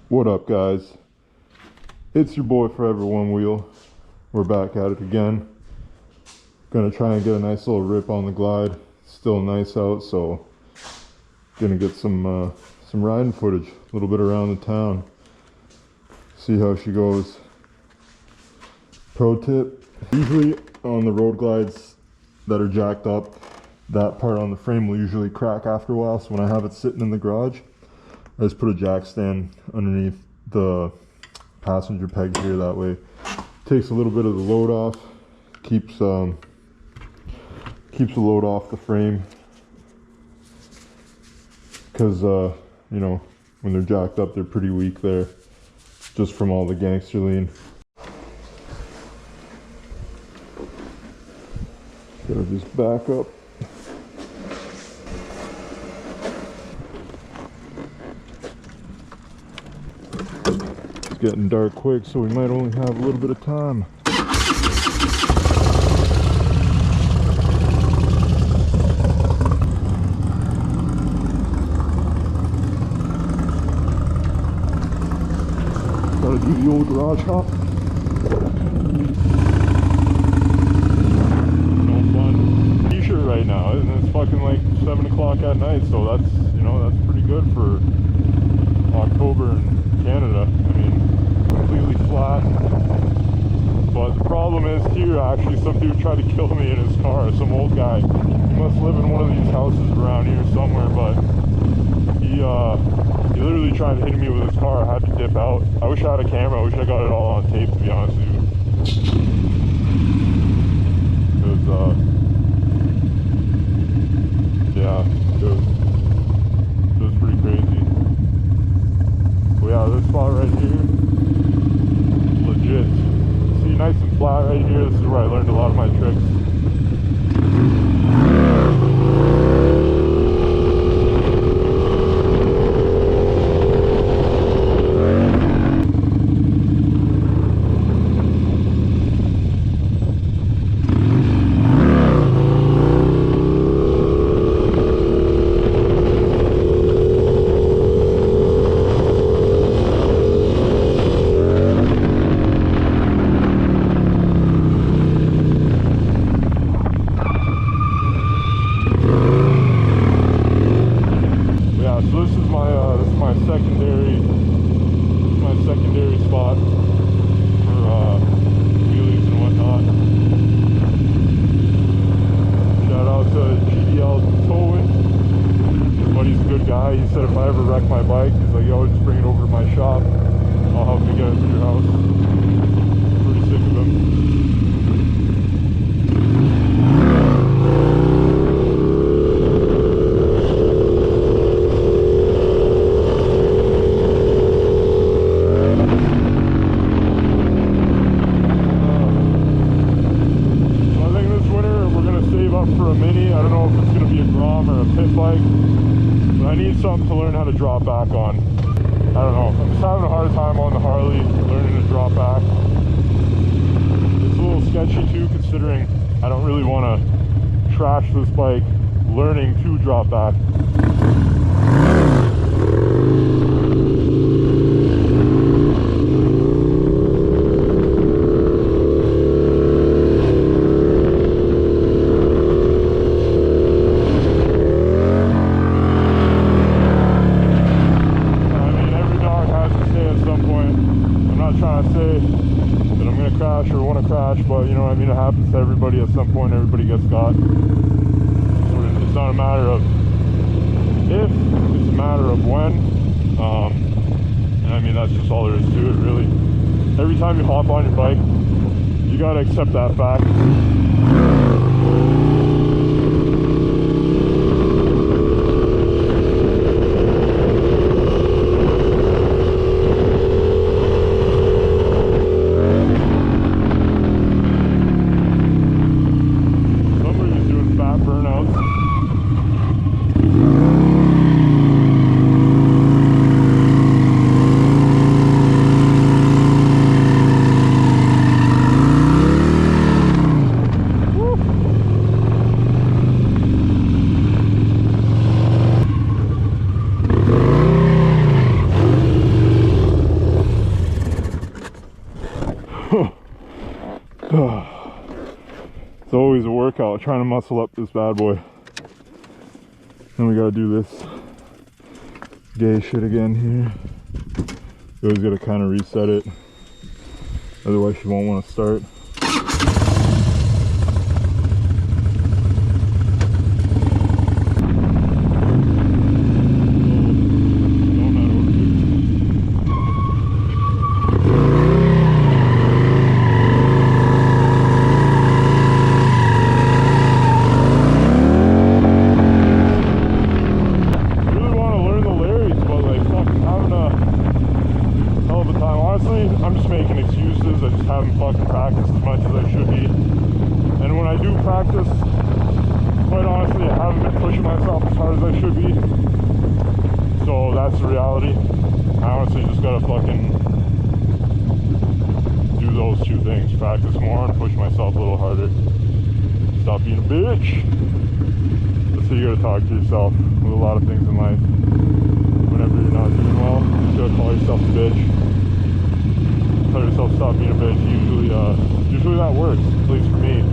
What up, guys? It's your boy Forever One Wheel. We're back at it again. Gonna try and get a nice little rip on the glide. It's still nice out, so gonna get some riding footage, a little bit around the town. See how she goes. Pro tip: usually on the road glides that are jacked up, that part on the frame will usually crack after a while. So when I have it sitting in the garage, I just put a jack stand underneath the passenger peg here. That way, takes a little bit of the load off, keeps the load off the frame. Because you know, when they're jacked up, they're pretty weak there, just from all the gangster lean. Gotta just back up. It's getting dark quick, so we might only have a little bit of time. Gotta do the old garage hop. Right now, and it's fucking like 7 o'clock at night, so that's, you know, that's pretty good for October in Canada. I mean, completely flat. But the problem is here, actually, some dude tried to kill me in his car. Some old guy. He must live in one of these houses around here somewhere, but he literally tried to hit me with his car. I had to dip out. I wish I had a camera. I wish I got it all on tape, to be honest with you. Because yeah, it was pretty crazy. But yeah, this spot right here, legit. See, nice and flat right here. This is where I learned a lot of my tricks. Secondary spot for wheelies and whatnot. Shout out to GDL Towing. My buddy's a good guy. He said if I ever wreck my bike, he's like, yo, just bring it over to my shop. I'll help you get it to your house. Pretty sick of him. For a mini, I don't know if it's going to be a Grom or a pit bike, but I need something to learn how to drop back on. I don't know, I'm just having a hard time on the Harley learning to drop back. It's a little sketchy too, considering I don't really want to trash this bike learning to drop back. Or want to crash, but you know what I mean, it happens to everybody at some point. Everybody gets got. It's not a matter of if, it's a matter of when. And I mean, that's just all there is to it, really. Every time you hop on your bike, you gotta accept that fact. It's always a workout trying to muscle up this bad boy. Then we gotta do this gay shit again here. You always gotta kind of reset it, otherwise you won't want to start. That's the reality. I honestly just gotta fucking do those two things. Practice more and push myself a little harder. Stop being a bitch. That's how you gotta talk to yourself with a lot of things in life. Whenever you're not doing well, you just gotta call yourself a bitch. Tell yourself stop being a bitch. Usually that works, at least for me.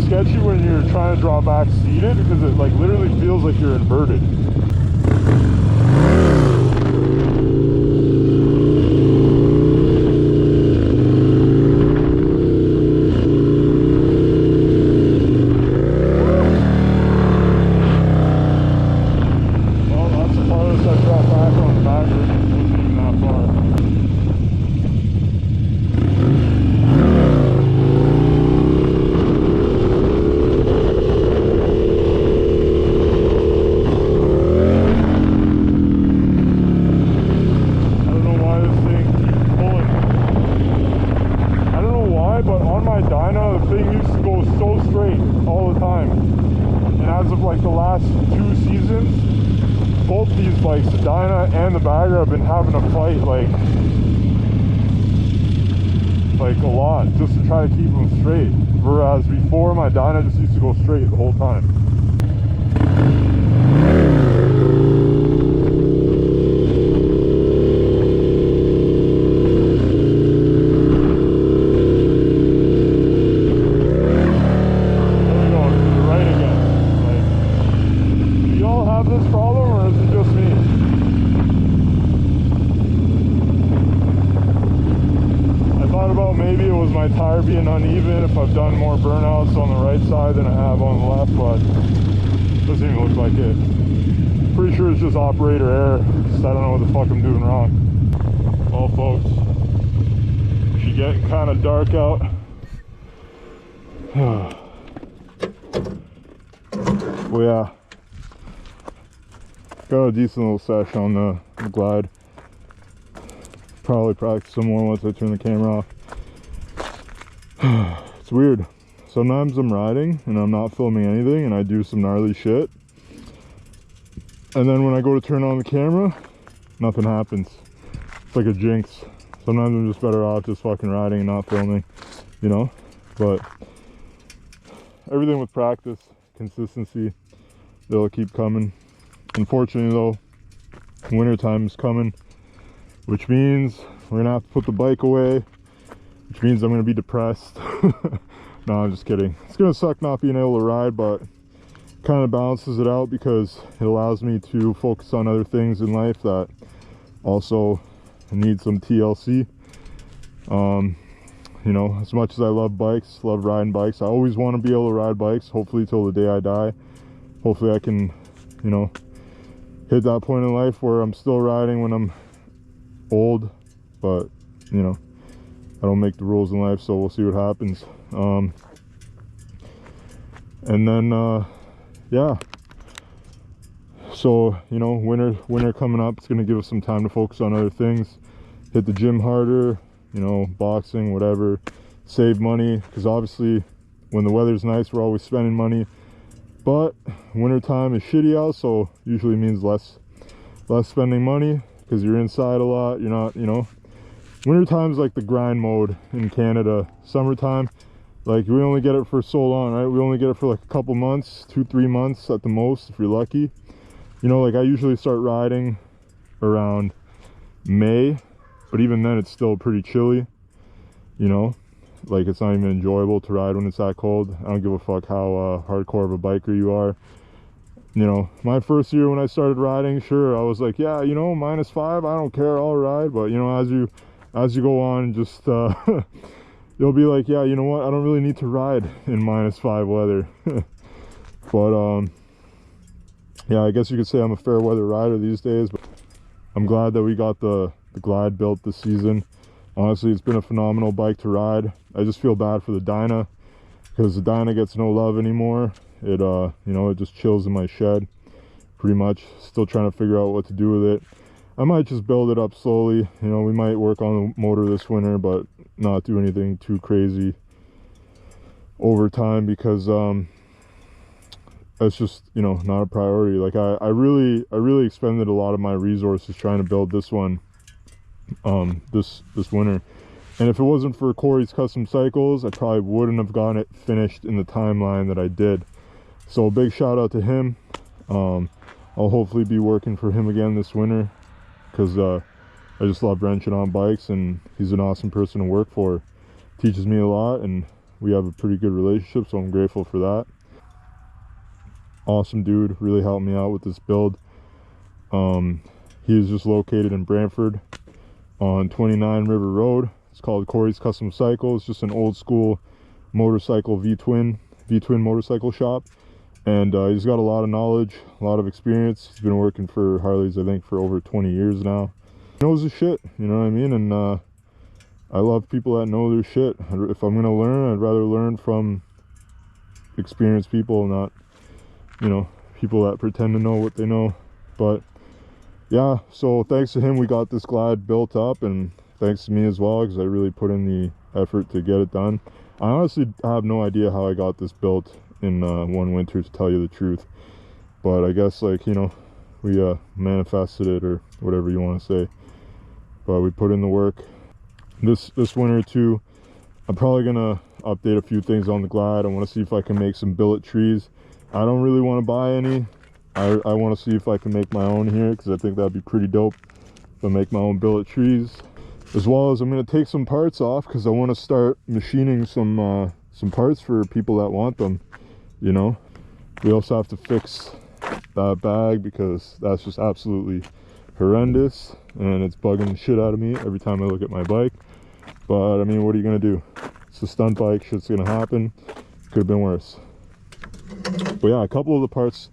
Sketchy when you're trying to draw back seated because it like literally feels like you're inverted. Well, that's the farthest I dropped back on the back. It wasn't even that far. Like the last 2 seasons, both these bikes, the Dyna and the Baggah, have been having a fight like a lot just to try to keep them straight, whereas before my Dyna just used to go straight the whole time. Tire being uneven, if I've done more burnouts on the right side than I have on the left, but it doesn't even look like it. Pretty sure it's just operator error. Just I don't know what the fuck I'm doing wrong. Well folks, it's getting kind of dark out. Well yeah, got a decent little sesh on the glide. Probably practice some more once I turn the camera off. It's weird. Sometimes I'm riding and I'm not filming anything and I do some gnarly shit. And then when I go to turn on the camera, nothing happens. It's like a jinx. Sometimes I'm just better off just fucking riding and not filming, you know. But everything with practice, consistency, they'll keep coming. Unfortunately though, winter time is coming, which means we're gonna have to put the bike away, which means I'm gonna be depressed. No, I'm just kidding. It's gonna suck not being able to ride, but kind of balances it out because it allows me to focus on other things in life that also need some TLC. You know, as much as I love bikes, love riding bikes, I always want to be able to ride bikes, hopefully till the day I die. Hopefully I can, you know, hit that point in life where I'm still riding when I'm old, but you know, I don't make the rules in life, so we'll see what happens. And then yeah, so you know, winter coming up, it's gonna give us some time to focus on other things, hit the gym harder, you know, boxing, whatever, save money, because obviously when the weather's nice we're always spending money, but winter time is shitty out, so usually means less spending money because you're inside a lot. You're not, you know, winter time's like the grind mode in Canada. Summertime, like, we only get it for so long, right? We only get it for like a couple months, 2-3 months at the most if you're lucky. You know, like I usually start riding around May, but even then it's still pretty chilly, you know, like it's not even enjoyable to ride when it's that cold. I don't give a fuck how hardcore of a biker you are. You know, my first year when I started riding, sure, I was like, yeah, you know, -5, I don't care, I'll ride. But you know, as you go on, just you'll be like, yeah, you know what, I don't really need to ride in -5 weather. But yeah, I guess you could say I'm a fair weather rider these days. But I'm glad that we got the Glide built this season. Honestly, it's been a phenomenal bike to ride. I just feel bad for the Dyna because the Dyna gets no love anymore. It you know, it just chills in my shed pretty much. Still trying to figure out what to do with it. I might just build it up slowly. You know, we might work on the motor this winter, but not do anything too crazy over time because that's just, you know, not a priority. Like I really expended a lot of my resources trying to build this one this winter, and if it wasn't for Corey's Custom Cycles, I probably wouldn't have gotten it finished in the timeline that I did. So a big shout out to him. I'll hopefully be working for him again this winter because I just love wrenching on bikes, and he's an awesome person to work for. Teaches me a lot, and we have a pretty good relationship, so I'm grateful for that. Awesome dude, really helped me out with this build. He is just located in Brantford on 29 River Road. It's called Corey's Custom Cycles. It's just an old school motorcycle V-twin motorcycle shop, and he's got a lot of knowledge, a lot of experience. He's been working for Harleys, I think, for over 20 years now. He knows his shit, you know what I mean? And I love people that know their shit. If I'm gonna learn, I'd rather learn from experienced people, not, you know, people that pretend to know what they know. But yeah, so thanks to him we got this Glide built up, and thanks to me as well because I really put in the effort to get it done. I honestly have no idea how I got this built in one winter, to tell you the truth, but I guess, like, you know, we manifested it, or whatever you want to say. But we put in the work. This winter too, I'm probably gonna update a few things on the Glide. I want to see if I can make some billet trees. I don't really want to buy any. I want to see if I can make my own here, because I think that'd be pretty dope if I make my own billet trees. As well as I'm going to take some parts off because I want to start machining some parts for people that want them, you know. We also have to fix that bag because that's just absolutely horrendous, and it's bugging the shit out of me every time I look at my bike. But I mean, what are you going to do? It's a stunt bike, shit's going to happen. Could have been worse. But yeah, a couple of the parts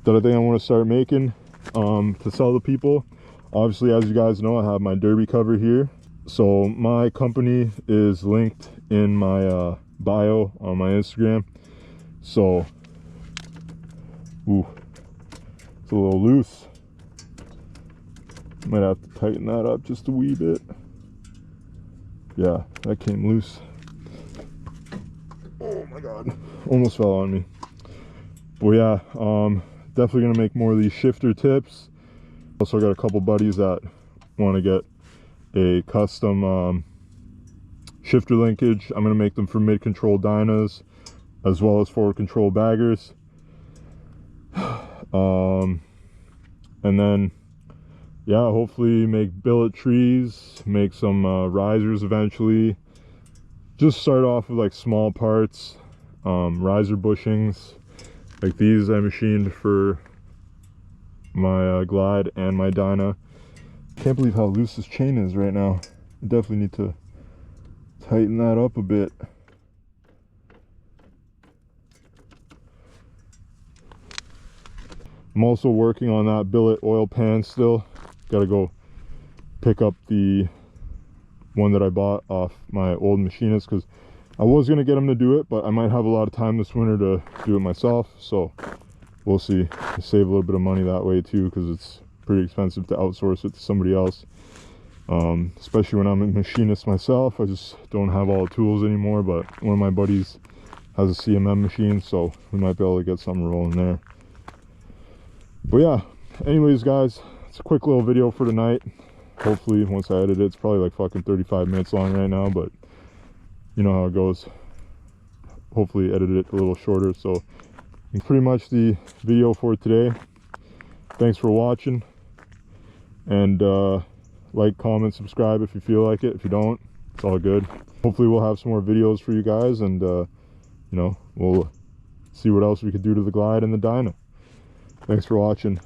that I think I want to start making to sell to people. Obviously, as you guys know, I have my derby cover here. So my company is linked in my bio on my Instagram. So, ooh, it's a little loose. Might have to tighten that up just a wee bit. Yeah, that came loose. Oh my god, almost fell on me. But yeah, definitely gonna make more of these shifter tips. Also got a couple buddies that want to get a custom shifter linkage. I'm going to make them for mid-control dynos as well as forward control baggers. And then, yeah, hopefully make billet trees, make some risers eventually. Just start off with like small parts, riser bushings. Like these I machined for my glide and my dyno. Can't believe how loose this chain is right now. I definitely need to tighten that up a bit. I'm also working on that billet oil pan still. Gotta go pick up the one that I bought off my old machinist, because I was gonna get him to do it, but I might have a lot of time this winter to do it myself, so we'll see. I save a little bit of money that way too, because it's pretty expensive to outsource it to somebody else. Especially when I'm a machinist myself. I just don't have all the tools anymore, but one of my buddies has a CMM machine, so we might be able to get something rolling there. But yeah, anyways guys, it's a quick little video for tonight. Hopefully once I edit it, it's probably like fucking 35 minutes long right now, but you know how it goes. Hopefully edit it a little shorter. So it's pretty much the video for today. Thanks for watching, and like, comment, subscribe if you feel like it. If you don't, it's all good. Hopefully we'll have some more videos for you guys, and you know, we'll see what else we could do to the glide and the dyno. Thanks for watching.